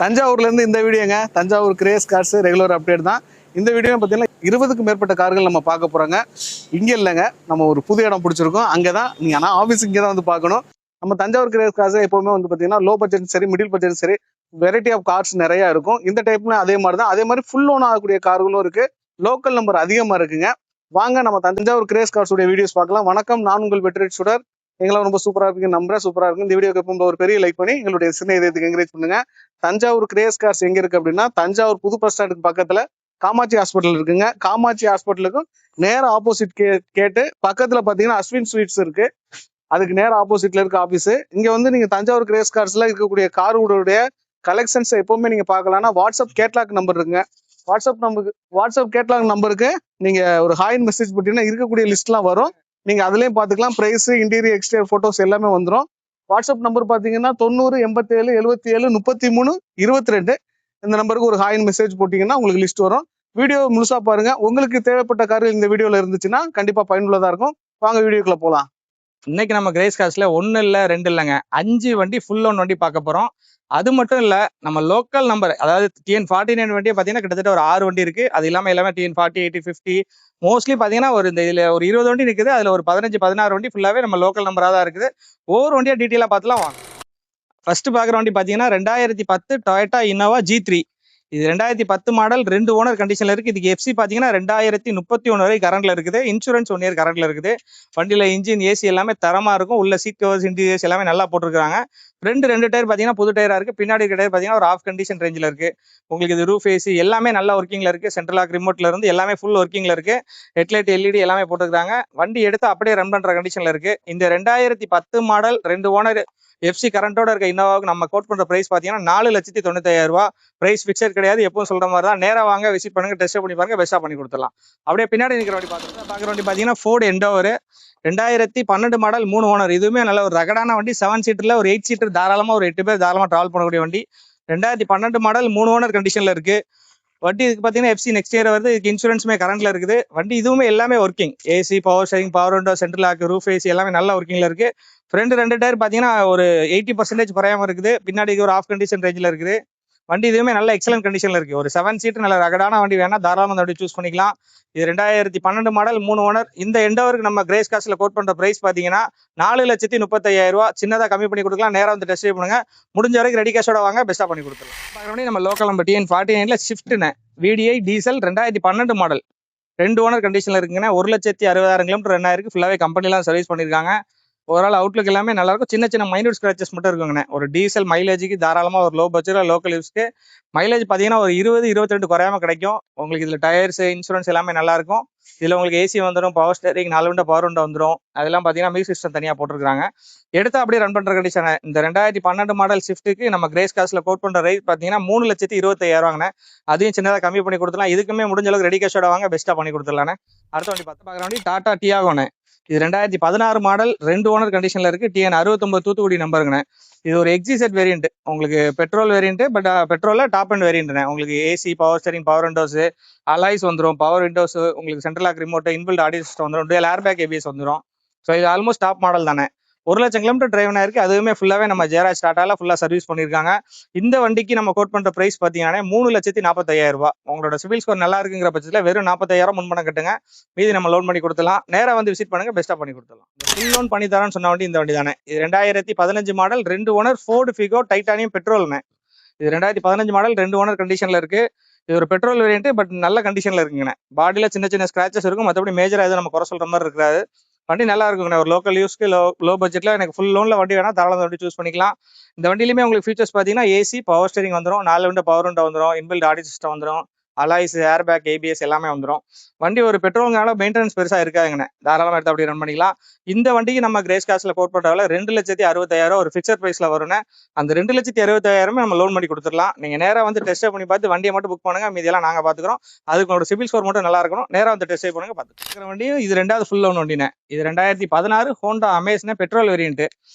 தஞ்சாவூர்லேருந்து இந்த வீடியோங்க. Thanjavur Grace Cars regular update தான். இந்த வீடியோ பார்த்தீங்கன்னா 20க்கும் மேற்பட்ட கார்கள் நம்ம பார்க்க போகிறோங்க. இங்கே இல்லைங்க, நம்ம ஒரு புது இடம் பிடிச்சிருக்கோம். அங்கே தான் நீங்கள், ஆனால் ஆஃபீஸ் இங்கே தான் வந்து பார்க்கணும். நம்ம தஞ்சாவூர் கிரேஸ் கார்ஸ் எப்போவுமே வந்து பார்த்தீங்கன்னா லோ பட்ஜெட் சரி, மிடில் பட்ஜெட் சரி, வெரைட்டி ஆஃப் கார்ஸ் நிறையா இருக்கும். இந்த டைப்ல அதே மாதிரி தான். அதே மாதிரி ஃபுல் ஓன் ஆகக்கூடிய கார்களும் இருக்குது. லோக்கல் நம்பர் அதிகமாக இருக்குங்க. வாங்க நம்ம தஞ்சாவூர் கிரேஸ் கார்ஸுடைய வீடியோஸ் பார்க்கலாம். வணக்கம், நான் உங்கள் வெற்றி சுடர். எங்களாம் ரொம்ப சூப்பராக இருக்கு, நம்புறேன் சூப்பராக இருக்கும். இந்த வீடியோக்கு எப்போ ஒரு பெரிய லைக் பண்ணி எங்களுடைய சின்ன இதயத்துக்கு என்கரேஜ் பண்ணுங்க. தஞ்சாவூர் கிரேஸ் கார்ஸ் எங்க இருக்கு அப்படின்னா, தஞ்சாவூர் புது பஸ் ஸ்டாண்டுக்கு பக்கத்துல காமாட்சி ஹாஸ்பிட்டல் இருக்குங்க. காமாட்சி ஹாஸ்பிட்டலுக்கும் நேர ஆப்போசிட் கேட்டு பக்கத்துல பாத்தீங்கன்னா அஸ்வின் ஸ்வீட்ஸ் இருக்கு. அதுக்கு நேர ஆப்போசிட்ல இருக்க ஆபீஸ். இங்க வந்து நீங்க தஞ்சாவூர் கிரேஸ் கார்ஸ்ல இருக்கக்கூடிய காரோடைய கலெக்ஷன்ஸ் எப்பவுமே நீங்க பார்க்கலாம்னா வாட்ஸ்அப் கேட்லாக் நம்பர் இருக்குங்க. வாட்ஸ்அப் கேட்லாக் நம்பருக்கு நீங்க ஒரு ஹாய்னு மெசேஜ் போட்டீங்கன்னா இருக்கக்கூடிய லிஸ்ட்லாம் வரும். நீங்க அதுலயும் பாத்துக்கலாம். பிரைஸ், இன்டீரியர், எக்ஸ்டீரியர் போட்டோஸ் எல்லாமே வந்துடும். வாட்ஸ்அப் நம்பர் பாத்தீங்கன்னா 90 87 77 33 22. இந்த நம்பருக்கு ஒரு ஹாய்னு மெசேஜ் போட்டீங்கன்னா உங்களுக்கு லிஸ்ட் வரும். வீடியோ முழுசா பாருங்க. உங்களுக்கு தேவைப்பட்ட கார்கள் இந்த வீடியோல இருந்துச்சுன்னா கண்டிப்பா பயனுள்ளதா இருக்கும். வாங்க வீடியோக்குள்ள போலாம். இன்னைக்கு நம்ம கிரேஸ் கார்ஸ்ல 1 இல்ல 2 இல்லைங்க, 5 வண்டி ஃபுல் லோன் வண்டி பார்க்க போறோம். அது மட்டும் இல்ல, நம்ம லோக்கல் நம்பர், அதாவது TN49 வண்டியை பார்த்தீங்கன்னா கிட்டத்தட்ட ஒரு 6 வண்டி இருக்கு. அது இல்லாம எல்லாமே TN40, 80, 50 மோஸ்ட்லி பார்த்தீங்கன்னா இதுல ஒரு 20 வண்டி நிற்குது. அதுல ஒரு 15, 16 வண்டி ஃபுல்லாவே நம்ம லோக்கல் நம்பரா தான் இருக்குது. ஒவ்வொரு வண்டியா டீட்டெயிலா பார்த்துலாம் வாங்க. ஃபர்ஸ்ட் பார்க்குற வண்டி பார்த்தீங்கன்னா 2010 டொயோட்டா இனோவா G3. இது 2010 மாடல், 2 ஓனர் கண்டிஷன்ல இருக்கு. இதுக்கு FC பாத்தீங்கன்னா 2031 வரை கரண்ட்ல இருக்குது. இன்சூரன்ஸ் 1 இயர் கரண்ட்ல இருக்குது. வண்டியில இன்ஜின், ஏசி எல்லாமே தரமா இருக்கும். உள்ள சீட் கவர்ஸ், இன்டீரியர்ஸ் எல்லாமே நல்லா போட்டிருக்காங்க. ஃப்ரண்ட் 2 டயர் பாத்தீங்கன்னா புது டயரா இருக்கு. பின்னாடி டயர் பாத்தீங்கன்னா ஒரு ஆஃப் கண்டிஷன் ரேஞ்சில் இருக்கு. உங்களுக்கு இது ரூஃப், ஏசி எல்லாமே நல்லா ஒர்க்கிங்ல இருக்கு. சென்ட்ரல் லாக் ரிமோட்ல இருந்து எல்லாமே ஃபுல் ஒர்க்கிங்ல இருக்கு. ஹெட்லைட், LED எல்லாமே போட்டிருக்காங்க. வண்டி எடுத்து அப்படியே ரன் பண்ற கண்டிஷன்ல இருக்கு. இந்த 2010 மாடல் 2 ஓனர் FC கரண்டோட இருக்க இன்னோவாவுக்கு நம்ம கோட் பண்ற பிரைஸ் பாத்தீங்கன்னா 4,95,000 ரூபாய். பிரைஸ் ஃபிக்ஸட் கிடையாது, எப்பவும் சொல்ற மாதிரி தான். நேரா வாங்க, விசிட் பண்ணுங்க, டெஸ்ட் பண்ணி பாருங்க, பெஸ்டா பண்ணி கொடுத்துடலாம். அப்படியே பின்னாடி நிற்கிற வண்டி பார்க்குற வண்டி பார்த்தீங்கன்னா ஃபோர்டு எண்டோவர் 2012 மாடல், 3 ஓனர். இதுவுமே நல்ல ஒரு ரகடான வண்டி. 7 சீட்டர்ல ஒரு 8 சீட்டர் தாராளமா ஒரு 8 பேர் தாராளமா டிராவல் பண்ணக்கூடிய வண்டி. 2012 மாடல், 3 ஓனர் கண்டிஷன்ல இருக்கு. வண்டி இதுக்கு பார்த்தீங்கன்னா FC நெக்ஸ்ட் இயர் வருது. இதுக்கு இன்சூரன்ஸுமே கரண்ட்ல இருக்குது. வண்டி இதுவுமே எல்லாமே working. AC, power steering, power window, central lock, roof, AC எல்லாமே நல்ல ஒர்க்கிங்ல இருக்கு. ஃப்ரண்ட் 2 டயர் பார்த்தீங்கன்னா ஒரு 80% குறையாம இருக்குது. பின்னாடி ஒரு ஆஃப் கண்டிஷன் ரேஞ்சில் இருக்குது. வண்டி இதுவுமே நல்ல எக்ஸலன்ட் கண்டிஷன்ல இருக்கு. ஒரு 7 சீட் நல்ல ரகடான வண்டி வேணா தாராளமா அந்த வண்டி சூஸ் பண்ணிக்கலாம். இது 2012 மாடல், 3 ஓனர். இந்த எண்டோவருக்கு நம்ம கிரேஸ் கார்ஸ்ல கோட் பண்ற பிரைஸ் பாத்தீங்கன்னா 4,35,000 ரூபாய். சின்னதா கம்மி பண்ணி கொடுக்கலாம். நேரா வந்து டெஸ்ட் பண்ணுங்க. முடிஞ்ச வரைக்கும் ரெடி கேஷோட வாங்க, பெஸ்டா பண்ணி கொடுத்துருலாம். நம்ம லோக்கல் நம்பர் TN49ல ஷிஃப்ட்னு VDI டீசல் 2012 மாடல், 2 ஓனர் கண்டிஷன்ல இருக்குங்கன்னா 1,60,000 கிலோமீட்டர் ரன் ஆயிருக்கு. ஃபுல்லாவே கம்பெனிலாம் சர்வீஸ் பண்ணிருக்காங்க. ஓவரால் அவுட்லுக் எல்லாமே நல்லா இருக்கும். சின்ன சின்ன மைனூட் ஸ்கிராச்சஸ் மட்டும் இருக்குங்கண்ணே. ஒரு டீசல் மைலேஜுக்கு தாராளமா ஒரு லோ பட்ஜெட்ல லோக்கல் யூஸ்க்கு மைலேஜ் பார்த்தீங்கன்னா ஒரு 20, 22 குறையாம கிடைக்கும். உங்களுக்கு இதுல டயர்ஸ், இன்சூரன்ஸ் எல்லாமே நல்லா இருக்கும். இதுல உங்களுக்கு ஏசி வந்துடும், power steering, 4 window power window வந்துடும். அதெல்லாம் பார்த்தீங்கன்னா மியூசிக் சிஸ்டம் தனியாக போட்டிருக்காங்க. எடுத்து அப்படியே ரன் பண்ற கண்டிஷன். இந்த 2012 மாடல் ஷிஃப்ட்டுக்கு நம்ம கிரேஸ் கார்ஸ்ல கோட் பண்ற ரேட் பார்த்தீங்கன்னா 3,25,000 அதையும் சின்னதாக கம்மி பண்ணி கொடுத்துலாம். இதுக்குமே முடிஞ்ச அளவுக்கு ரெடி கேஷோட வாங்க, பெஸ்ட்டாக பண்ணி கொடுத்துடலானே. அடுத்த வண்டி பார்க்குற வண்டி டாடா டியாகோண்ணே. இது 2016 மாடல், 2 ஓனர் கண்டிஷன்ல இருக்கு. TN69 தூத்துக்குடி நம்பருங்கண்ணே. இது ஒரு எக்ஸிசெட் வேரியன்ட். உங்களுக்கு பெட்ரோல் வேரியன்ட், பட் பெட்ரோல்ல டாப் அண்ட் வேரியன்ட்ண்ணே. உங்களுக்கு AC, power steering, power windows, alloys வந்துடும். பவர் விண்டோஸ், உங்களுக்கு central lock remote, inbuilt audio system வந்துடும். டூயல் ஏர்பேக் ABS வந்துடும். ஸோ இது ஆல்மோஸ்ட் டாப் மாடல் தானே. 1,00,000 கிலோமீட்டர் டிரைவ் ஆயிருக்கு. அதுவுமே ஃபுல்லாவே நம்ம ஜெயராஜ் டாட்டால ஃபுல்லா சர்வீஸ் பண்ணிருக்காங்க. இந்த வண்டிக்கு நம்ம கோட் பண்ற பிரைஸ் பாத்தீங்கன்னா 3,45,000 ரூபாய். உங்களோட சிவில் ஸ்கோர் நல்லா இருக்குங்கிற பட்சத்துல வெறும் 40,000 முன்பணம் கட்டுங்க, மீதி நம்ம லோன் பண்ணி கொடுத்துலாம். நேரா வந்து விசிட் பண்ணுங்க, பெஸ்ட்டா பண்ணி கொடுத்துலாம். ஃபுல் லோன் பண்ணி தரேன்னு சொன்ன வண்டி இந்த வண்டி தானே. இது 2015 model, 2 owner, Ford Figo Titanium பெட்ரோல்னு. இது 2015 மாடல், 2 ஓனர் கண்டிஷன்ல இருக்கு. இது ஒரு பெட்ரோல் வேரியன்ட், பட் நல்ல கண்டிஷன்ல இருக்குங்கண்ணே. பாடியில சின்ன சின்ன ஸ்கிராச்சஸ் இருக்கும், மற்றபடி மேஜரா எதுவும் நம்ம குறை சொல்ற மாதிரி இருக்காது. வண்டி நல்லா இருக்குங்கண்ணே. ஒரு லோக்கல் யூஸ்க்கு லோ பட்ஜெட்ல எனக்கு ஃபுல் லோன்ல வண்டி வேணா தாராளமாக வண்டி சூஸ் பண்ணிக்கலாம். இந்த வண்டியிலுமே உங்களுக்கு ஃபீச்சர்ஸ் பார்த்தீங்கன்னா ஏசி, பவர் ஸ்டீரிங் வந்துடும், 4 விண்டோ பவர் விண்டோ வந்துடும், இன்பில்ட் ஆடியோ சிஸ்டம் வந்துடும், அலாய்ஸ், ஏர்பேக், ABS எல்லாமே வந்துடும். வண்டி ஒரு பெட்ரோல்னால மெயின்டெனன்ஸ் பெருசா இருக்காதுங்கண்ணே. தாராளமாக எடுத்து அப்படி ரன் பண்ணிக்கலாம். இந்த வண்டிக்கு நம்ம கிரேஸ் கார்ஸ்ல கோட் பண்றதால 2,60,000 ஒரு ஃபிக்ஸட் பிரைஸ்ல வரும்னு. அந்த 2,60,000 நம்ம லோன் பண்ணி கொடுத்துடலாம். நீங்க நேரா வந்து டெஸ்ட் பண்ணி பார்த்து வண்டியை மட்டும் புக் பண்ணுங்க, மீதியெல்லாம் நாங்க பாத்துக்கிறோம். அதுக்கு ஒரு சிபில் ஸ்கோர் மட்டும் நல்லா இருக்கணும். நேரா வந்து டெஸ்ட் பண்ணுங்க, பார்த்துக்கிற வண்டியும். இது 2வது ஃபுல் லோன் வண்டினே. இது 2016 ஹோண்டா அமேஸ்னே பெட்ரோல் வேரியன்ட்,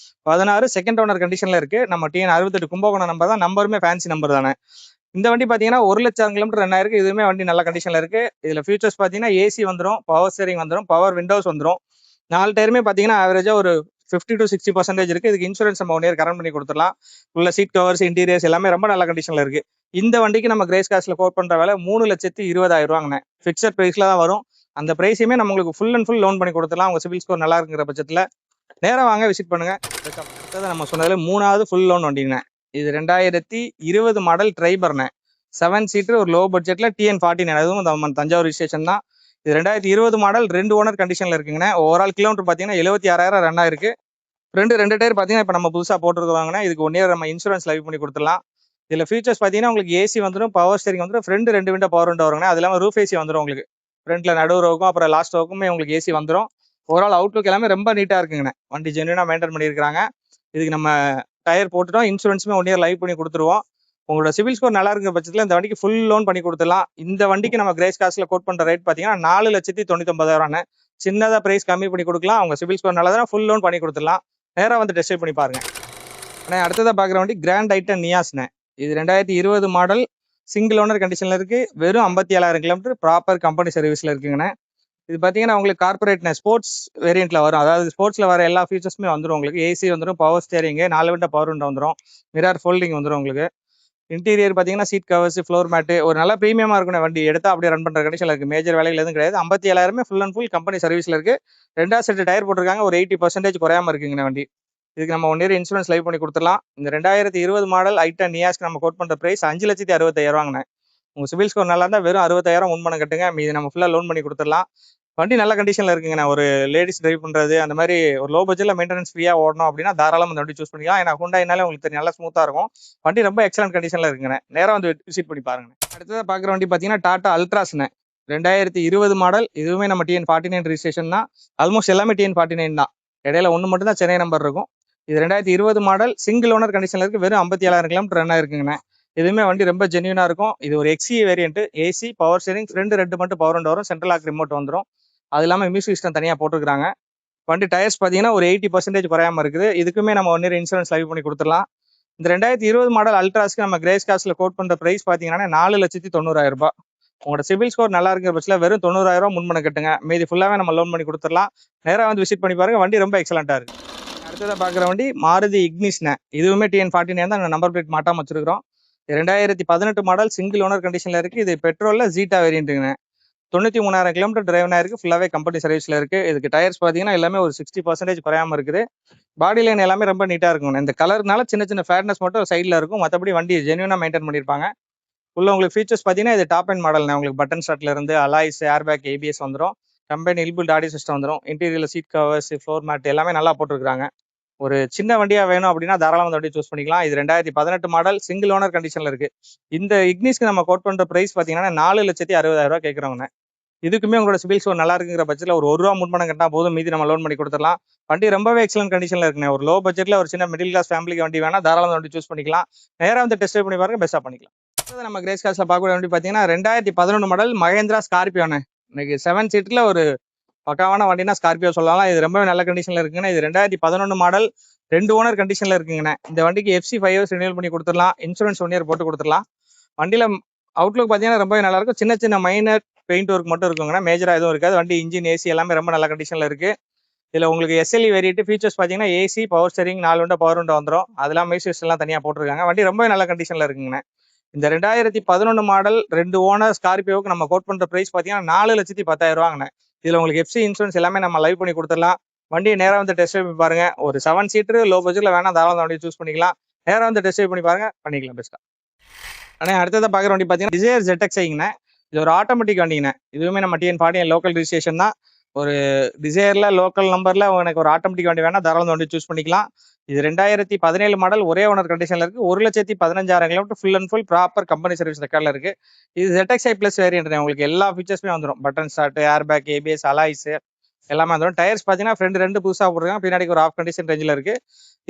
16 செகண்ட் ஓனர் கண்டிஷன்ல இருக்கு. நம்ம TN68 கும்பகோணம் நம்பர் தான். நம்பருமே ஃபேன்சி நம்பர் தானே. இந்த வண்டி பார்த்தீங்கன்னா 1,00,000 கிலோமீட்டர் ரன் ஆயிருக்கு. இதுவுமே வண்டி நல்ல கண்டிஷன்ல இருக்கு. இதுல ஃபியூச்சர்ஸ் பார்த்தீங்கன்னா ஏசி வந்துடும், பவர் ஸ்டீரிங் வந்துடும், பவர் விண்டோஸ் வந்துடும். 4 டயருமே பார்த்தீங்கன்னா ஆவரேஜா ஒரு 50 to 60% இருக்கு. இதுக்கு இன்சூரன்ஸ் நம்ம 1 இயர் கரண்ட் பண்ணி கொடுத்துடலாம். உள்ள சீட் கவர்ஸ், இன்டீரியர்ஸ் எல்லாமே ரொம்ப நல்ல கண்டிஷன்ல இருக்கு. இந்த வண்டிக்கு நம்ம கிரேஸ் கார்ஸ்ல கோட் பண்ற விலை 3,20,000 ஃபிக்ஸட் பிரைஸ்ல தான் வரும். அந்த பிரைஸையுமே நம்ம உங்களுக்கு ஃபுல் அண்ட் ஃபுல் லோன் பண்ணி கொடுத்துடலாம். உங்க சிபில் ஸ்கோர் நல்லா இருக்குங்கிற பட்சத்துல நேரா வாங்க, விசிட் பண்ணுங்க. அடுத்தது நம்ம சொன்னதுல 3வது ஃபுல் லோன் வண்டிங்க. இது 2020 மாடல் ட்ரைபர்ண்ணே. 7 சீட்டர், ஒரு லோ பட்ஜெட்ல TN49, அதுவும் நம்ம தஞ்சாவூர் ரிஜிஸ்ட்ரேஷன் தான். இது 2020 மாடல், 2 ஓனர் கண்டிஷன்ல இருக்குங்கண்ணே. ஓவரால் கிலோமீட்டர் பாத்தீங்கன்னா 76,000 ரன் ஆயிருக்கு. ரெண்டு டயர் பாத்தீங்கன்னா இப்ப நம்ம புதுசா போட்டுருக்காங்கன்னா இதுக்கு 1 இயர் நம்ம இன்சூரன்ஸ் லைவ் பண்ணி கொடுத்துடலாம். இதுல ஃபீச்சர்ஸ் பாத்தீங்கன்னா உங்களுக்கு ஏசி வந்துடும், பவர் ஸ்டேரிங் வந்துடும், ஃப்ரண்ட் 2 விண்டோ பவர் விண்டோ வருங்க. அது இல்லாம ரூஃப் ஏசி வந்துடும் உங்களுக்கு. ஃப்ரண்ட்ல நடு ரோவுக்கும் அப்புறம் லாஸ்ட் ரோவுக்குமே உங்களுக்கு ஏசி வந்துடும். ஓவரால் அவுட்லுக் எல்லாமே ரொம்ப நீட்டா இருக்குங்கண்ணே. வண்டி ஜென்யூனா மெயின்டைன் பண்ணியிருக்காங்க. இதுக்கு நம்ம டயர் போட்டுட்டோம், இன்சூரன்ஸுமே 1 இயர் லைவ் பண்ணி கொடுத்துருவோம். உங்களோட சிவில் ஸ்கோர் நல்லா இருக்கிற பட்சத்தில் இந்த வண்டிக்கு ஃபுல் லோன் பண்ணி கொடுத்துடலாம். இந்த வண்டிக்கு நம்ம கிரேஸ் கார்ஸ்ல கோட் பண்ற ரேட் பார்த்தீங்கன்னா 4,99,000. சின்னதாக பிரைஸ் கம்மி பண்ணி கொடுக்கலாம். அவங்க சிவில் ஸ்கோர் நல்லதான் ஃபுல் லோன் பண்ணி கொடுத்துடலாம். நேராக வந்து டெஸ்ட் பண்ணி பாருங்க. ஆனால் அடுத்ததாக பார்க்குற வண்டி கிராண்ட் ஐட்டன் நியாஸ்னே. இது 2020 மாடல், சிங்கிள் ஓனர் கண்டிஷன்ல இருக்கு. வெறும் 57,000 கிலோமீட்டர், ப்ராப்பர் கம்பெனி சர்வீஸ்ல இருக்குங்கண்ணே. இது பார்த்தீங்கன்னா உங்களுக்கு கார்பரேட் ஸ்போர்ட்ஸ் வேரியண்ட்ல வரும். அதாவது ஸ்போர்ட்ஸ்ல வர எல்லா ஃபீச்சர்ஸுமே வந்துடும் உங்களுக்கு. ஏசி வந்துடும், power steering, 4 window power window வந்துடும், மிரர் ஃபோல்டிங் வந்துடும் உங்களுக்கு. இன்டீரியர் பார்த்தீங்கன்னா சீட் கவர்ஸ், ஃப்ளோர் மேட்டு, ஒரு நல்ல ப்ரீமியமா இருக்கணும். வண்டி எடுத்தா அப்படியே ரன் பண்ற கண்டிஷன்ல இருக்கு. மேஜர் வேலைகள் எதுவும் கிடையாது. 57,000 ஃபுல் அண்ட் ஃபுல் கம்பெனி சர்வீஸ்ல இருக்கு. 2வது செட் டயர் போட்டிருக்காங்க. ஒரு 80% குறையாம இருக்குங்க வண்டி. இதுக்கு நம்ம 1 இயர் இன்சூரன்ஸ் லைவ் பண்ணி கொடுத்துடலாம். இந்த 2020 மாடல் ஐட்டன் நியாஸ்க்கு நம்ம கோட் பண்ற பிரைஸ் 5,65,000. உங்க சிவில் ஸ்கோர் நல்லா இருந்தா வெறும் 60,000 முன் பணம் கட்டுங்க. மீது நம்ம ஃபுல்லா லோன் பண்ணி கொடுத்துடலாம். வண்டி நல்ல கண்டிஷன்ல இருக்குங்கண்ணா. ஒரு லேடிஸ் டிரைவ் பண்றது, அந்த மாதிரி ஒரு லோ பட்ஜெட்ல மெயின்டெனன்ஸ் ஃப்ரீயா ஓடணும் அப்படின்னா தாராளமாக இந்த வண்டி சூஸ் பண்ணிக்கலாம். ஏன்னா ஹுண்டாயினாலே உங்களுக்கு தெரியும், நல்லா ஸ்மூத்தா இருக்கும். வண்டி ரொம்ப எக்ஸலன்ட் கண்டிஷன்ல இருக்குங்கண்ணே. நேரம் வந்து விசிட் பண்ணி பாருங்க. அடுத்ததாக பார்க்குற வண்டி பார்த்தீங்கன்னா டாடா அல்ட்ராஸ்ண்ணே. 2020 மாடல், இதுவுமே நம்ம TN49 ரிஜிஸ்ட்ரேஷன் தான். ஆல்மோஸ்ட் எல்லாமே TN49 தான். இடையில ஒன்று மட்டும் தான் சென்னை நம்பர் இருக்கும். இது 2020 மாடல், சிங்கிள் ஓனர் கண்டிஷன்ல இருக்கு. வெறும் 57,000 கிலோமீட்டர் ரன் ஆயிருக்குங்கண்ணே. இதுவுமே வண்டி ரொம்ப ஜென்யூனா இருக்கும். இது ஒரு XE variant. AC, power steering, front 2 மட்டும் பவர் விண்டோ வரும், சென்ட்ரல் லாக் ரிமோட் வந்துடும். அது இல்லாமல் மியூசிக் சிஸ்டம் தனியாக போட்டுருக்காங்க. வண்டி டயர்ஸ் பார்த்தீங்கன்னா ஒரு 80% குறையாம இருக்குது. இதுக்குமே நம்ம 1 இயர் இன்சூரன்ஸ் லைவ் பண்ணி கொடுத்துடலாம். இந்த 2020 மாடல் அல்ட்ராஸ்க்கு நம்ம கிரேஸ் கார்ஸ்ல கோட் பண்ற பிரைஸ் பார்த்தீங்கன்னா 4,90,000. உங்களோட சிபில் ஸ்கோர் நல்லா இருக்கிற பட்சத்தில் வெறும் 90,000 முன்பணம் கட்டுங்க. மீதி ஃபுல்லாவே நம்ம லோன் பண்ணி கொடுத்துடலாம். நேராக வந்து விசிட் பண்ணி பாருங்க. வண்டி ரொம்ப எக்ஸலண்டா இருக்கு. அடுத்ததாக பார்க்குற வண்டி மாருதி இக்னிஸ்ண்ணே. இதுவுமே TN49 தான். நம்பர் பிளேட் மாட்டாம வச்சிருக்கிறோம். 2018 மாடல், சிங்கிள் ஓனர் கண்டிஷன்ல இருக்கு. இது பெட்ரோல்ல ஜீட்டா வேரியன்ட்டுங்க. 93,000 கிலோமீட்டர் டிரைவ் ஆயிருக்கு. ஃபுல்லாவே கம்பெனி சர்வீஸ்ல இருக்கு. இதுக்கு டயர்ஸ் பார்த்தீங்கன்னா எல்லாமே ஒரு 60% குறையாம இருக்குது. பாடி லைன் எல்லாமே ரொம்ப நீட்டா இருக்கும். இந்த கலர்னால சின்ன சின்ன ஃபேட்னஸ் மட்டும் சைடில் இருக்கும். மற்றபடி வண்டி ஜென்யூனா மெயின்டைன் பண்ணியிருப்பாங்க. உள்ள உங்களுக்கு ஃபீச்சர்ஸ் பார்த்தீங்கன்னா இது டாப் அண்ட் மாடல். உங்களுக்கு பட்டன் ஸ்டார்ட்ல இருந்து அலாய்ஸ், ஏர் பேக், ABS வந்துடும். கம்பெனி இல்பில்ட் ஆடியோ சிஸ்டம் வந்துடும். இன்டீரியர்ல சீட் கவர்ஸ், ஃப்ளோர் மேட் எல்லாமே நல்லா போட்டுருக்காங்க. ஒரு சின்ன வண்டியா வேணும் அப்படின்னா தாராளமாக இந்த வண்டி சூஸ் பண்ணிக்கலாம். இது 2018 மாடல், சிங்கிள் ஓனர் கண்டிஷன்ல இருக்கு. இந்த இக்னிஸ்க்கு நம்ம கோட் பண்ற பிரைஸ் பார்த்தீங்கன்னா 4,60,000 கேட்குறவங்க. இதுக்குமே உங்களோட சிபில் ஸ்கோர் நல்லா இருக்குங்கிற பட்சத்தில் ஒரு ரூபா முன்பணம் கட்டினா போதும், மீதி நம்ம லோன் பண்ணி கொடுத்துடலாம். வண்டி ரொம்பவே எக்ஸலன்ட் கண்டிஷன்ல இருக்குங்க. ஒரு லோ பட்ஜெட்ல ஒரு சின்ன மிடில் கிளாஸ் ஃபேமிலிக்கு வண்டி வேணா தாராளமாக வண்டி சூஸ் பண்ணிக்கலாம். நேராக வந்து டெஸ்ட் பண்ணி பாருங்க, பெஸ்ட்டாக பண்ணிக்கலாம். நம்ம கிரேஸ் கார்ஸ்ல பார்க்கக்கூடிய வண்டி பார்த்தீங்கன்னா 2011 மாடல் மகேந்திரா ஸ்கார்பியோண்ணே. இன்னைக்கு 7 சீட்ல ஒரு பக்காவான வண்டினா ஸ்கார்பியோ சொல்லலாம். இது ரொம்பவே நல்ல கண்டிஷன்ல இருக்குங்கண்ணா. இது 2011 மாடல், 2 ஓனர் கண்டிஷன்ல இருக்குங்கண்ணே. இந்த வண்டிக்கு FC 5 இயர்ஸ் ரினியூவல் பண்ணி கொடுத்துடலாம். இன்சூரன்ஸ் 1 இயர் போட்டு கொடுத்துடலாம். வண்டியில அவுட்லுக் பார்த்தீங்கன்னா ரொம்பவே நல்லா இருக்கும். சின்ன சின்ன மைனர் பெயிண்ட் ஒர்க் மட்டும் இருக்குங்கண்ணா. மேஜரா எதுவும் இருக்காது. வண்டி இன்ஜின், ஏசி எல்லாமே ரொம்ப நல்ல கண்டிஷன்ல இருக்கு. இதுல உங்களுக்கு SLE வேரியன்ட் ஃபீச்சர்ஸ் பார்த்தீங்கன்னா AC, power steering, 4 window power window வந்துடும். அதெல்லாம் மியூசிக் எல்லாம் தனியாக போட்டிருக்காங்க. வண்டி ரொம்பவே நல்ல கண்டிஷன்ல இருக்குங்கண்ணே. இந்த 2011 மாடல், 2 ஓனர் ஸ்கார்பியோவுக்கு நம்ம கோட் பண்ற பிரைஸ் பார்த்தீங்கன்னா 4,10,000. இதுல உங்களுக்கு FC இன்சூரன்ஸ் எல்லாமே நம்ம லைவ் பண்ணி கொடுத்துடலாம். வண்டியை நேராக வந்து டெஸ்ட் பண்ணி பாருங்க. ஒரு 7 சீட்டர் லோ பட்ஜெட்ல வேணா தாராளமாக வண்டியை சூஸ் பண்ணிக்கலாம். நேராக வந்து டெஸ்ட் பண்ணி பாருங்க, பண்ணிக்கலாம் பெஸ்ட்டா. ஆனால் அடுத்ததாக பார்க்குற வண்டி பார்த்தீங்கன்னா டிசைர் ZXIங்கண்ணே. இது ஒரு ஆட்டோமேட்டிக் வண்டிங்கண்ணே. இதுவுமே நம்ம TN49 லோக்கல் ரிஜிஸ்ட்ரேஷன் தான். ஒரு டிசைர்ல லோக்கல் நம்பர்ல எனக்கு ஒரு ஆட்டோமேட்டிக் வண்டி வேணா தாராளமாக வண்டி சூஸ் பண்ணிக்கலாம். இது 2017 மாடல், ஒரே ஓனர் கண்டிஷன்ல இருக்கு. 1,15,000 kilometre full and full proper company service ரெக்கார்ட்ல இருக்கு. இது ZXI பிளஸ் வேரியன்ட். உங்களுக்கு எல்லா ஃபீச்சர்ஸுமே வந்துடும். Button start, air bag, ABS, alloys எல்லாமே வந்துடும். டயர்ஸ் பார்த்தீங்கன்னா ஃப்ரண்ட் 2 புதுசாக போட்டுருக்காங்க. பின்னாடி ஒரு ஆஃப் கண்டிஷன் ரேஞ்சில் இருக்கு.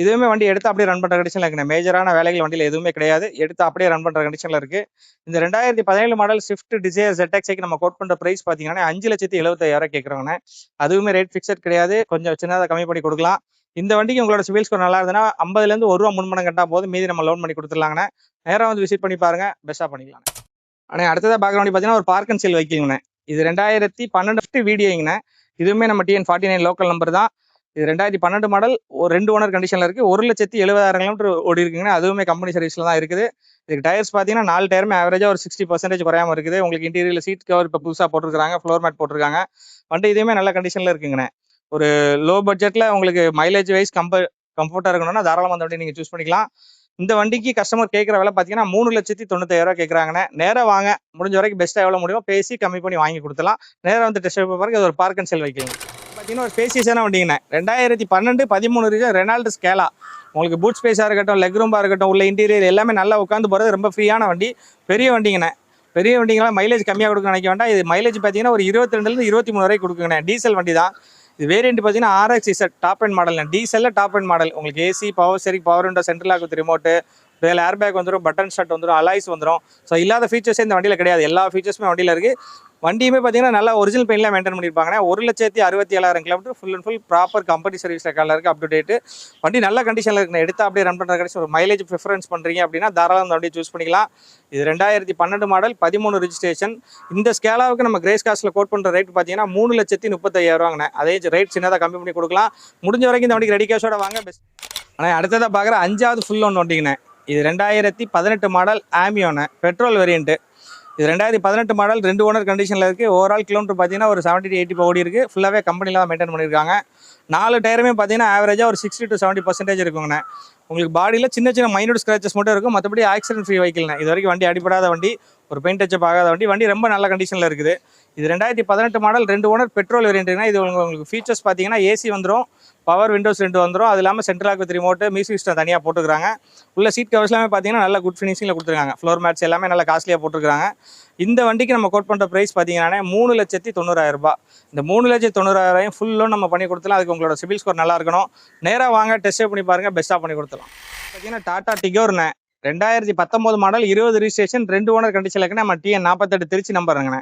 இதுவுமே வண்டி எடுத்து அப்படியே ரன் பண்ற கண்டிஷன்ல இருக்கு. மேஜரான வேலைகள் வண்டியில் எதுவுமே கிடையாது. எடுத்து அப்படியே ரன் பண்ற கண்டிஷன்ல இருக்கு. இந்த 2017 மாடல் ஸ்விஃப்ட் டிசைர் ZXIக்கு நம்ம கோட் பண்ற பிரைஸ் பார்த்தீங்கன்னா 5,70,000 கேட்குறவங்க. அதுவுமே ரேட் ஃபிக்ஸட் கிடையாது. கொஞ்சம் சின்னதாக கம்மி பண்ணி கொடுக்கலாம். இந்த வண்டிக்கு உங்களோட சிவில் ஸ்கோர் நல்லா இருந்ததுன்னா 50லேருந்து ₹1 முன்பணம் கட்டா போதும், மீதி நம்ம லோன் பண்ணி கொடுத்துடலாங்கண்ணே. நேராக வந்து விசிட் பண்ணி பாருங்க, பெஸ்ட்டாக பண்ணிக்கலாம். ஆனால் அடுத்ததாக பார்க்குற வண்டி பார்த்தீங்கன்னா ஒரு பார்க் அண்ட் சேல் வைக்கிங்கண்ணே. இது 2012 வீடியோங்கண்ணே. இதுவுமே நம்ம TN49 லோக்கல் நம்பர் தான். இது 2012 மாடல், ஒரு 2 ஓனர் கண்டிஷனில் இருக்குது. 1,70,000 கிலோமீட்டர் ஓடி இருக்குங்கண்ணே. அதுவுமே கம்பெனி சர்வீஸில் தான் இருக்குது. இதுக்கு டயர்ஸ் பார்த்தீங்கன்னா 4 டயருமே ஆவரேஜாக ஒரு 60% குறையாம இருக்குது. உங்களுக்கு இன்டீரியரில் சீட் கவர் இப்போ புதுசாக போட்டிருக்காங்க, ஃப்ளோர் மேட் போட்டிருக்காங்க. வண்டி இதுவுமே நல்ல கண்டிஷனில் இருக்குங்கண்ணே. ஒரு லோ பட்ஜெட்டில் உங்களுக்கு மைலேஜ் வைஸ் கம்ஃபர்ட்டாக இருக்கணும்னா தாராளமாக அந்த வண்டி நீங்கள் சூஸ் பண்ணிக்கலாம். இந்த வண்டிக்கு கஸ்டமர் கேட்குற விலை பார்த்தீங்கன்னா 3,95,000 கேட்குறாங்கண்ணே. நேராக வாங்க, முடிஞ்ச வரைக்கும் பெஸ்ட்டாக எவ்வளோ முடியுமோ பேசி கம்மி பண்ணி வாங்கி கொடுத்துலாம். நேராக வந்து டெஸ்ட் ட்ரைவ் பாருங்க. இது ஒரு பார்க் அண்ட் செல் வைக்கலாம். பார்த்தீங்கன்னா ஒரு ஸ்பேசியஸான வண்டிங்கண்ணே. 2012-13 ரீஜன் ரெனால்டு ஸ்கேலா. உங்களுக்கு பூட் ஸ்பேஸாக இருக்கட்டும், லெக் ரூமாக இருக்கட்டும், உள்ள இன்டீரியர் எல்லாமே நல்லா உட்காந்து போகிறது ரொம்ப ஃப்ரீயான வண்டி. பெரிய வண்டிங்கண்ணே. பெரிய வண்டிங்களாம் மைலேஜ் கம்மியாக கொடுக்க நினைக்க வேண்டாம். இது மைலேஜ் பார்த்தீங்கன்னா ஒரு 22 23 வரைக்கும் கொடுக்குங்கண்ணே. டீசல் வண்டி தான். இது வேரியன்ட் பார்த்தீங்கன்னா RX டாப் அண்ட் மாடல். டீசலில் டாப் அண்ட் மாடல். உங்களுக்கு AC, power steering, power window, central lock with remote, வேலை ஏர் பேக் வந்துடும், பட்டன் ஸ்டார்ட் வந்துடும், அலாய்ஸ் வந்துடும். ஸோ இல்லாத ஃபீச்சர்ஸே இந்த வண்டியில் கிடையாது. எல்லா ஃபீச்சர்ஸுமே வண்டியில் இருக்குது. வண்டியுமே பார்த்தீங்கன்னா நல்லா ஒரிஜினல் பெயினில் மெயின்டைன் பண்ணியிருப்பாங்க. 1,67,000 kilometre full and full proper company service ரெக்கார்டில் இருக்குது. அப் டு டேட்டு வண்டி நல்ல கண்டிஷனில் இருக்குண்ணே. எடுத்து அப்படியே ரன் பண்ணுற கண்டிஷன். ஒரு மைலேஜ் ப்ரிஃபரன்ஸ் பண்ணுறீங்க அப்படின்னா தாராளம் இந்த வண்டியை சூஸ் பண்ணிக்கலாம். இது 2012 மாடல், 13 ரிஜிஸ்ட்ரேஷன். இந்த ஸ்கேலாவுக்கு நம்ம கிரேஸ் காஸ்ட்டில் கோட் பண்ணுற ரேட் பார்த்தீங்கன்னா 3,35,000 அதே ரேட் சின்னதாக கம்மி பண்ணி கொடுக்கலாம். முடிஞ்ச வரைக்கும் இந்த வண்டிக்கு ரெடி கேஷோட வாங்க பெஸ்ட். ஆனால் அடுத்ததாக பார்க்குற 5வது ஃபுல் லோன் வண்டிங்கண்ணே. இது 2018 மாடல் ஆமியோண்ணே, பெட்ரோல் வேரியண்ட்டு. இது 2018 மாடல், 2 ஓனர் கண்டிஷனில் இருக்குது. ஓவரால் கிலோமீட்டர் பார்த்தீங்கன்னா ஒரு 70 to 80 ஓடி இருக்குது. ஃபுல்லாகவே கம்பெனியில் தான் மெயின்டைன் பண்ணியிருக்காங்க. 4 டயருமே பார்த்தீங்கன்னா ஆவரேஜாக ஒரு 60 to 70% இருக்குங்கண்ணே. உங்களுக்கு பாடியில் சின்ன சின்ன மைனூட் ஸ்க்ராச்சஸ் மட்டும் இருக்கும். மற்றபடி ஆக்சிடென்ட் ஃப்ரீ வெஹிக்கிள்ண்ணே. இது வரைக்கும் வண்டி அடிப்படாத வண்டி, ஒரு பெயிண்ட் டச்சப் ஆகாத வண்டி. வண்டி ரொம்ப நல்ல கண்டிஷனில் இருக்குது. இது 2018 மாடல், 2 ஓனர் பெட்ரோல் வேரியண்ட்டுனா. இது உங்களுக்கு ஃபீச்சர்ஸ் பார்த்தீங்கன்னா ஏசி வந்துடும், பவர் விண்டோஸ் 2 வந்துடும். அது இல்லாமல் central lock with remote, music system தனியாக போட்டுருக்காங்க. உள்ள சீட் கவர்ஸ் எல்லாமே பார்த்தீங்கன்னா நல்ல குட் ஃபினிஷிங்கில் கொடுத்துருக்காங்க. ஃப்ளோர் மேட்ஸ் எல்லாமே நல்லா காஸ்ட்லியாக போட்டுருக்காங்க. இந்த வண்டிக்கு நம்ம கோட் பண்ணுற ப்ரைஸ் பார்த்தீங்கன்னா 3,90,000 இந்த 3,90,000 ஃபுல் லோன் நம்ம பண்ணி கொடுத்துலாம். அதுக்கு உங்களோட சிபில் ஸ்கோர் நல்லா இருக்கணும். நேராக வாங்க, டெஸ்ட் பண்ணி பாருங்கள், பெஸ்ட்டாக பண்ணி கொடுத்துலாம். பார்த்தீங்கன்னா டாடா டிகோர்ண்ணே. 2019 மாடல், 20 ரிஜிஸ்ட்ரேஷன், 2 ஓனர் கண்டிஷனில் இருக்குன்னா. நம்ம TN 48 திருச்சி நம்பருங்கண்ணே.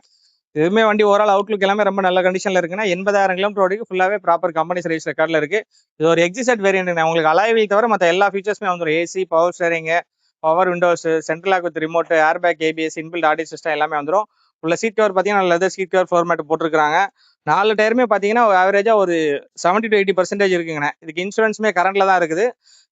இதுவுமே வண்டி ஓவரால் அவுட்லுக் எல்லாமே ரொம்ப நல்ல கண்டிஷனில் இருக்குன்னா. 80,000 கிலோமீட்டர் ஓடிக்கு ஃபுல்லாகவே ப்ராப்பர் கம்பெனி சர்வீஸ் ரெக்கார்டில் இருக்குது. இது ஒரு எக்ஸிசட் வேரியன்ட். உங்களுக்கு அலாய்வில் தவிர மற்ற எல்லா ஃபீச்சர்ஸுமே வந்துடும். AC, power steering, power windows, central lock with remote, air bag, ABS, inbuilt audio system எல்லாமே வந்துடும். உள்ள சீட் கவர் பார்த்தீங்கன்னா லெதர் சீட் கவர் ஃபார்மேட் போட்டிருக்காங்க. 4 டயருமே பார்த்தீங்கன்னா ஆவரேஜாக ஒரு 70 to 80% இருக்குங்கண்ணே. இதுக்கு இன்சூரன்ஸுமே கரண்டில் தான் இருக்குது.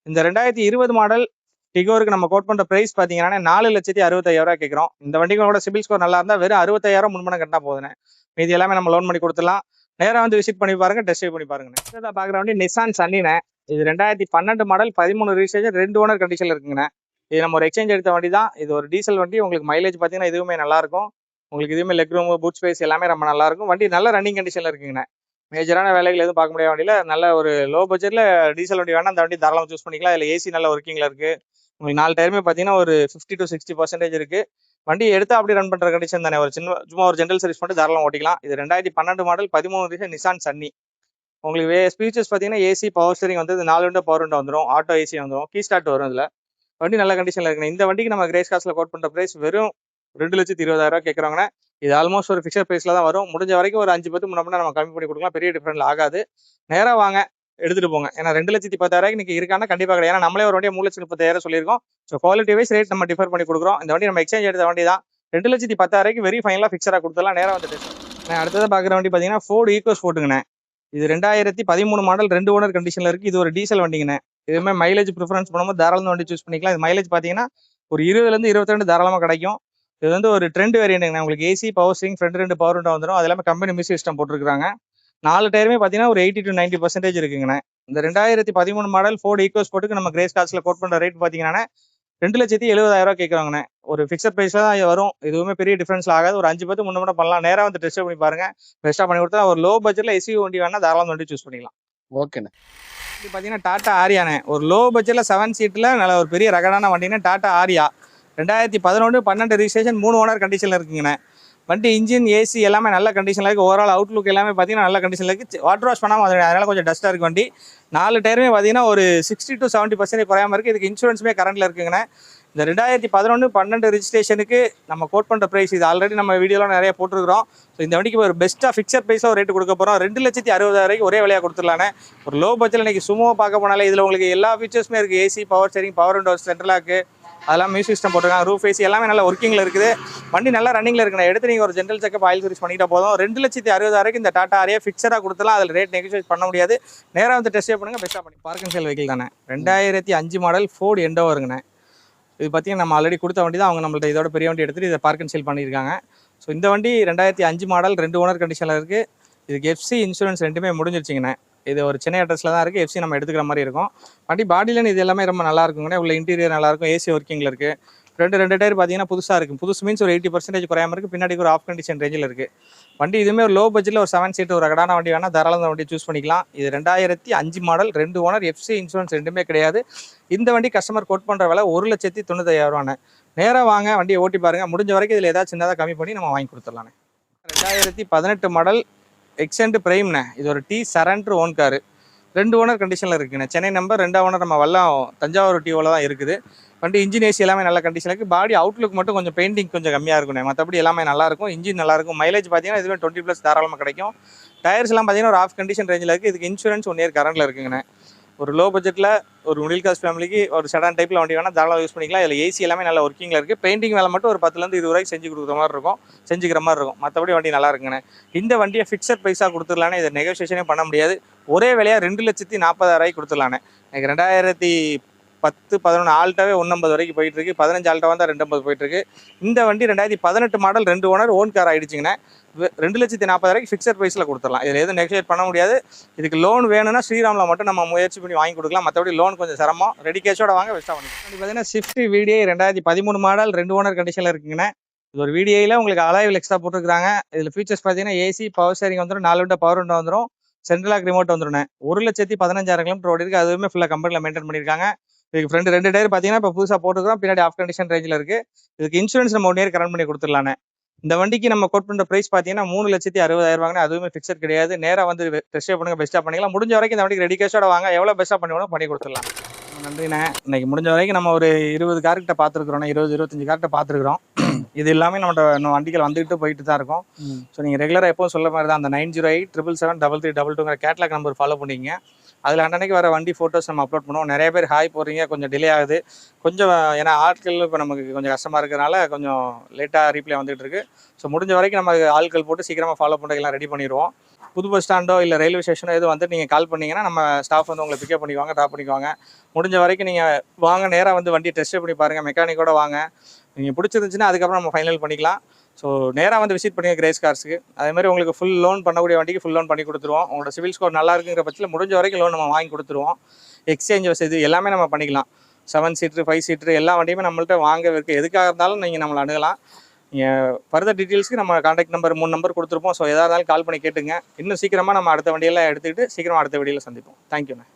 இந்த 2020 மாடல் டிகோருக்கு நம்ம கோட் பண்ணுற ப்ரைஸ் பார்த்தீங்கன்னா 4,65,000 கேட்குறோம். இந்த வண்டிகளோட சிபில் ஸ்கோர் நல்லா இருந்தால் வெறும் 60,000 முன்பணம் கட்டினா போதுண்ணே. மீதி எல்லாமே நம்ம லோன் பண்ணி கொடுத்துலாம். நேராக வந்து விசிட் பண்ணி பாருங்க, டெஸ்ட் ட்ரைவ் பண்ணி பாருங்க. இதை பார்க்குற வண்டி நிசான் சன்னிண்ணே. இது 2012 மாடல், 13 ரிஜிஸ்ட்ரேஷன், 2 ஓனர் கண்டிஷனில் இருக்குங்கண்ணே. இது நம்ம ஒரு எக்ஸ்சேஞ்ச் எடுத்த வண்டி தான். இது ஒரு டீசல் வண்டி. உங்களுக்கு மைலேஜ் பார்த்தீங்கன்னா இதுவுமே நல்லாயிருக்கும். உங்களுக்கு இதுவுமே லெக் ரூம், பூட் ஸ்பேஸ் எல்லாமே ரொம்ப நல்லாயிருக்கும். வண்டி நல்ல ரன்னிங் கண்டிஷனில் இருக்குங்கண்ணே. மேஜரான வேலைகள் எதுவும் பார்க்க முடியாத வண்டியில் நல்ல ஒரு லோ பட்ஜெட்டில் டீசல் வண்டி வேணால் அந்த வண்டி தாராளமாக சூஸ் பண்ணிக்கலாம். இதில் ஏசி நல்ல ஒர்க்கிங்கில் இருக்குது. உங்களுக்கு 4 டயருமே பார்த்தீங்கன்னா ஒரு 50 to 60% இருக்குது. வண்டி எடுத்து அப்படி ரன் பண்ணுற கண்டிஷன் தானே. ஒரு சும்மா ஒரு ஜென்ரல் சர்வீஸ் மட்டும் தாராளமாக ஓட்டிக்கலாம். இது 2012 மாடல், 13 ரிஜிஸ்ட்ரேஷன், நிசான் சன்னி. உங்களுக்கு ஃபீச்சர்ஸ் பார்த்தீங்கன்னா ஏசி, பவர் ஸ்டீரிங் வந்து 4 விண்டோ பவர் விண்டோ வந்துடும், ஆட்டோ ஏசி வந்துடும், கீ ஸ்டார்ட் வரும். இதில் வண்டி நல்ல கண்டிஷனில் இருக்குண்ணே. இந்த வண்டிக்கு நம்ம கிரேஸ் காஸ்ட்டில் கோட் பண்ணுற ப்ரைஸ் வெறும் 2,20,000 கேட்குறாங்கண்ணே. இது ஆல்மோஸ்ட் ஒரு ஃபிக்ஸட் ப்ரைஸில் தான் வரும். முடிஞ்ச வரைக்கும் ஒரு 5-10 முன்னாடி நம்ம கம்மி பண்ணி கொடுக்கலாம். பெரிய டிஃப்ரெண்ட் ஆகாது. நேராக வாங்க, எடுத்துகிட்டு போங்க. ஏன்னா 2,10,000 இன்னைக்கு இருக்கானா கண்டிப்பாக கிடையாது. ஏன்னா நம்மளே ஒரு வண்டியை 3,30,000 சொல்லியிருக்கோம். ஸோ குவாலிட்டி வைஸ் ரேட் நம்ம டிஃபர் பண்ணி கொடுக்குறோம். இந்த வண்டி நம்ம எக்ஸ்சேஞ்ச் எடுத்த வண்டி தான். 2,10,000 வெரி ஃபைனலாக ஃபிக்ஸராக கொடுத்துலாம். நேராக வந்துட்டு அடுத்ததாக பார்க்குற வண்டி பார்த்தீங்கன்னா ஃபோர்டு ஈகோஸ்போர்ட்டுங்கண்ணே. இது 2013 மாடல், 2 ஓனர் கண்டிஷனில் இருக்குது. இது ஒரு டீசல் வண்டிங்கண்ணே. இதுவுமே மைலேஜ் ப்ரிஃபரன்ஸ் பண்ணும்போது தாராளமாக வண்டி சூஸ் பண்ணிக்கலாம். இது மைலேஜ் பார்த்தீங்கன்னா ஒரு 20 to 22 தாராளமாக கிடைக்கும். இது வந்து ஒரு ட்ரெண்ட் வேரியன்ட்டுங்கண்ணே. உங்களுக்கு AC, power steering, front 2 power window வந்துடும். அது எல்லாமே கம்பெனி மியூசிக் சிஸ்டம் போட்டிருக்காங்க. 4 டயருமே பார்த்தீங்கன்னா ஒரு 80 to 90% இருக்குங்கண்ணே. இந்த 2013 மாடல் ஃபோர்டு ஈகோஸ்போர்ட்டுக்கு நம்ம கிரேஸ் காஸ்ட்டில் கோட் பண்ணுற ரேட் பார்த்தீங்கன்னா 2,70,000 கேட்குறாங்கண்ணே. ஒரு ஃபிக்ஸட் ப்ரைஸில் தான் வரும். இதுவுமே பெரிய டிஃப்ரென்ஸில் ஆகாது. ஒரு 5-10 முன்னே பண்ணலாம். நேராக வந்து டெஸ்ட் பண்ணி பாருங்க, பெஸ்ட்டாக பண்ணி கொடுத்தா. ஒரு லோ பட்ஜெட்டில் SUV வண்டி வேணால் தாராளமாக வண்டி சூஸ் பண்ணிக்கலாம். ஓகேண்ணே. இது பார்த்தீங்கன்னா டாடா ஆரியாண்ணே. ஒரு லோ பட்ஜெட்டில் 7 சீட்டில் நல்ல ஒரு பெரிய ரகடான வண்டினா டாடா ஆரியா. 2011-12 ரிஜிஸ்ட்ரேஷன், 3 ஓனர் கண்டிஷனில் இருக்குங்கண்ணே. வண்டி இன்ஜின், ஏசி எல்லாமே நல்ல கண்டிஷனில் இருக்குது. ஓவரால் அவுட்லுக் எல்லாமே பார்த்தீங்கன்னா நல்ல கண்டிஷனில் இருக்குது. வாட்டர் வாஷ் பண்ணாமல் அதனால் கொஞ்சம் டஸ்ட்டாக இருக்குது வண்டி. 4 டயருமே பார்த்தீங்கன்னா ஒரு 60 to 70% குறையாமல் இருக்குது. இதுக்கு இன்சூரன்ஸுமே கரண்டில் இருக்குங்கண்ணே. இந்த 2011-12 ரிஜிஸ்ட்ரேஷனுக்கு நம்ம கோட் பண்ணுற ப்ரைஸ் இது ஆல்ரெடி நம்ம வீடியோலாம் நிறைய போட்டிருக்கிறோம். ஸோ இந்த வண்டிக்கு ஒரு பெஸ்ட்டாக ஃபிக்ஸட் ப்ரைஸாக ஒரு ரேட்டு கொடுக்க போகிறோம். 2,60,000 ஒரே விலையாக கொடுத்துடலானே. ஒரு லோ பட்ஜெட்டில் இன்றைக்கி சும்மா பார்க்க போனாலே இதில் உங்களுக்கு எல்லா ஃபீச்சர்ஸுமே இருக்குது. AC, power steering, power windows, central lock, அதெல்லாம் மியூசிக் சிஸ்டம் போட்டிருக்காங்க. ரூஃப் ஏசி எல்லாமே நல்லா ஒர்க்கிங்கில் இருக்குது. வண்டி நல்லா ரன்னிங்கில் இருக்குண்ணே. எடுத்து நீங்கள் ஒரு ஜென்ரல் செக்கப் ஆயில் சர்வீஸ் பண்ணிட்டா போதும். 2,60,60,000 இந்த டாடா ஆரியா ஃபிக்ஸடாக கொடுத்துலாம். அதில் ரேட் நெகோஷியேட் பண்ண முடியாது. நேராக வந்து டெஸ்ட் பண்ணுங்கள், பெஸ்ட்டாக பண்ணி. பார்க் அண்ட் சேல் வெஹிக்கிள் தானே. 2005 மாடல் ஃபோர்டு எண்டோ வருங்கண்ணே. இது பார்த்தீங்கன்னா நம்ம ஆல்ரெடி கொடுத்த வண்டி தான். அவங்க நம்மள்ட்ட இதோட பெரிய வண்டி எடுத்துகிட்டு இதை பார்க் அண்ட் சேல் பண்ணியிருக்காங்க. ஸோ இந்த வண்டி 2005 மாடல் 2 ஓனர் கண்டிஷனில் இருக்குது. இதுக்கு எஃப்சி இன்சூரன்ஸ் ரெண்டுமே முடிஞ்சிருச்சிங்கண்ணே. இது ஒரு சென்னை அட்ரஸில் தான் இருக்குது. எஃப்சி நம்ம எடுத்துக்கிற மாதிரி இருக்கும். வண்டி பாடியிலன்னு இது எல்லாமே ரொம்ப நல்லா இருக்குங்கண்ணே. உள்ள இன்டீரியர் நல்லாயிருக்கும். ஏசி ஒர்க்கிங்கில் இருக்குது. ரெண்டு டயர் பார்த்தீங்கன்னா புதுசாக இருக்குது. புதுசு மீன்ஸ் ஒரு 80% குறையாமல் இருக்குது. பின்னாடி ஒரு ஆஃப் கண்டிஷன் ரேஞ்சில் இருக்குது. வண்டி இதுவுமே ஒரு லோ பட்ஜெட்டில் ஒரு 7 சீட் ஒரு ரகடான வண்டி வேணால் தாராளம் வண்டி சூஸ் பண்ணிக்கலாம். இது 2005 மாடல் 2 ஓனர் எஃப்சி இன்சூரன்ஸ் ரெண்டுமே கிடையாது. இந்த வண்டி கஸ்டமர் கோட் பண்ணுற விலை 1,95,000 நேராக வாங்க, வண்டியை ஓட்டி பாருங்கள். முடிஞ்ச வரைக்கும் இதில் ஏதாவது சின்னதாக கம்மி பண்ணி நம்ம வாங்கி கொடுத்துடலாண்ணே. 2018 மாடல் எக்ஸென்ட் பிரைம்ண்ணே. இது ஒரு T surrender own car. 2 owner கண்டிஷனில் இருக்குண்ணே. சென்னை நம்பர், 2ஆம் ஓனர் நம்ம வல்லம் தஞ்சாவூர் டிஓவில் தான் இருக்குது. வண்டி இன்ஜின் ஏசி எல்லாமே நல்ல கண்டிஷனில் இருக்குது. பாடி அவுட்லுக் மட்டும் கொஞ்சம் பெயிண்டிங் கொஞ்சம் கம்மியாக இருக்குண்ணே. மற்றபடி எல்லாமே நல்லாயிருக்கும். இன்ஜின் நல்லாயிருக்கும். மைலேஜ் பார்த்தீங்கன்னா இதுவே 20+ தாராளமாக கிடைக்கும். டயர்ஸ் எல்லாம் பார்த்தீங்கன்னா ஒரு ஆஃப் கண்டிஷன் ரேஞ்சில் இருக்குது. இதுக்கு இன்சூரன்ஸ் 1 இயர் கரண்டில் இருக்குங்கண்ணே. ஒரு லோ பட்ஜெட்டில் ஒரு மிடில் கிளாஸ் ஃபேமிலிக்கு ஒரு செடான் டைப்பில் வண்டி வேணால் தாராளமாக யூஸ் பண்ணிக்கலாம். இதில் ஏசி எல்லாமே நல்ல ஒர்க்கிங்கில் இருக்குது. பெயிண்டிங் வேலை மட்டும் ஒரு 10 to 20 ரூபாய்க்கு செஞ்சுக்கிற மாதிரி இருக்கும். மற்றபடி வண்டி நல்லா இருக்குங்கண்ணே. இந்த வண்டியை ஃபிக்ஸட் ப்ரைஸாக கொடுத்துடலானே. இதை நெகோசியேஷனே பண்ண முடியாது. ஒரே விலையாக 2,40,000 கொடுத்துடலானே. எனக்கு 2010-11 ஆல்ட்டாவே 150 வரைக்கும் போயிட்டுருக்கு. 15 ஆல்ட்டா வந்தால் 250 போயிட்டுருக்கு. இந்த வண்டி 2018 மாடல் 2 ஓனர் ஓன் கார் ஆகிடுச்சிங்கண்ணே. 2,40,000 ஃபிக்ஸட் ப்ரைஸில் கொடுத்துடலாம். இதில் எதுவும் நெகோஷியேட் பண்ண முடியாது. இதுக்கு லோன் வேணும்னா ஸ்ரீராமில் மட்டும் நம்ம முயற்சி பண்ணி வாங்கி கொடுக்கலாம். மற்றபடி லோன் கொஞ்சம் சிரமம். ரெடி கேஷோட வாங்க, பெஸ்ட்டாக பண்ணிக்கலாம். பார்த்தீங்கன்னா ஸ்விஃப்ட் VDI 2013 மாடல் 2 ஓனர் கண்டிஷனில் இருக்குங்கண்ணே. இது ஒரு VDIயில் உங்களுக்கு அலாய் எக்ஸ்ட்ரா போட்டுருக்காங்க. இதில் ஃபீச்சர்ஸ் பார்த்தீங்கன்னா ஏசி, பவர் ஸ்டேரிங் வந்துடும், 4 விண்டோ பவர் விண்டோ வந்துடும், சென்ட்ரல் லாக் ரிமோட் வந்துடும். 1,15,000 கிலோமீட்டர் ஓடி இருக்குது. அதுவுமே ஃபுல்லாக கம்பெனியில் மெயின்டைன் பண்ணியிருக்காங்க. இதுக்கு ஃப்ரெண்டு 2 டயர் பார்த்தீங்கன்னா இப்போ புதுசாக போட்டுருக்கோம். பின்னாடி ஆஃப் கண்டிஷன் ரேஞ்சில் இருக்குது. இதுக்கு இன்சூரன்ஸ் நம்ம 1 இயர் கரண்ட் பண்ணி கொடுத்துடலானே. இந்த வண்டிக்கு நம்ம கோட் பண்ணுற ப்ரைஸ் பார்த்தீங்கன்னா 3,60,000 அதுவுமே ஃபிக்ஸட் கிடையாது. நேராக வந்து டெஸ்ட் பண்ணுங்க, பெஸ்ட்டாக பண்ணிக்கலாம். முடிஞ்ச வரைக்கும் இந்த வண்டிக்கு ரெடி கேஷோட வாங்க, எவ்வளோ பெஸ்ட்டாக பண்ணி கொடுத்துடலாம். நன்றிண்ணே. இன்னைக்கு முடிஞ்ச வரைக்கும் நம்ம ஒரு 20 கார்கிட்ட பார்த்துருக்குறோம். 20-25 கார்கிட்ட பார்த்துருக்குறோம். இது எல்லாமே நம்மளோட இன்னும் வண்டிகள் வந்துட்டு போயிட்டு தான் இருக்கும். ஸோ நீங்கள் ரெகுலராக எப்போவும் சொல்ல மாதிரி தான் அந்த 908-777-3322 கேட்லாக் நம்பர் ஃபாலோ பண்ணிங்க. அதில் அன்றைக்கு வர வண்டி ஃபோட்டோஸ் நம்ம அப்லோட் பண்ணுவோம். நிறைய பேர் ஹாய் போடுறீங்க, கொஞ்சம் டிலே ஆகுது. கொஞ்சம் ஏன்னா ஆட்கள் இப்போ நமக்கு கொஞ்சம் கஷ்டமாக இருக்கிறனால கொஞ்சம் லேட்டாக ரீப்ளை வந்துகிட்டு இருக்கு. ஸோ முடிஞ்ச வரைக்கும் நம்ம ஆட்கள் போட்டு சீக்கிரமாக ஃபாலோ பண்ணுறதுலாம் ரெடி பண்ணிடுவோம். புது பஸ் ஸ்டாண்டோ இல்லை ரயில்வே ஸ்டேஷனோ எதுவும் வந்துட்டு நீங்கள் கால் பண்ணிங்கன்னா நம்ம ஸ்டாஃப் வந்து உங்களை பிக்கப் பண்ணிக்குவாங்க, ட்ராப் பண்ணிக்குவாங்க. முடிஞ்ச வரைக்கும் நீங்கள் வாங்க, நேராக வந்து வண்டி டெஸ்ட் பண்ணி பாருங்கள், மெக்கானிக்கோட வாங்க. நீங்கள் பிடிச்சிருந்துச்சுன்னா அதுக்கப்புறம் நம்ம ஃபைனல் பண்ணிக்கலாம். ஸோ நேராக வந்து விசிட் பண்ணுங்க கிரேஸ் கார்ஸ்க்கு. அதேமாதிரி உங்களுக்கு ஃபுல் லோன் பண்ணக்கூடிய வண்டிக்கு ஃபுல் லோன் பண்ணி கொடுத்துருவோம். உங்களோட சிவில் ஸ்கோர் நல்லா இருக்குங்கிற பட்சத்தில் முடிஞ்ச வரைக்கும் லோன் நம்ம வாங்கி கொடுத்துருவோம். எக்ஸ்சேஞ்ச் வசதி எல்லாமே நம்ம பண்ணிக்கலாம். 7 சீட்ரு 5 சீட்ரு எல்லா வண்டியுமே நம்மள்ட்ட வாங்க இருக்குது. எதுக்காக இருந்தாலும் நீங்கள் நம்மளை அணுகலாம். நீங்கள் ஃபர்தர் டீட்டெயில்ஸ்க்கு நம்ம கான்டாக்ட் நம்பர் 3 நம்பர் கொடுத்துருப்போம். ஸோ எதாக இருந்தாலும் கால் பண்ணி கேட்டுங்க. இன்னும் சீக்கிரமாக நம்ம அடுத்த வண்டியெல்லாம் எடுத்துக்கிட்டு சீக்கிரமாக அடுத்த வீடியோவில் சந்திப்போம். தேங்க்யூண்ணே.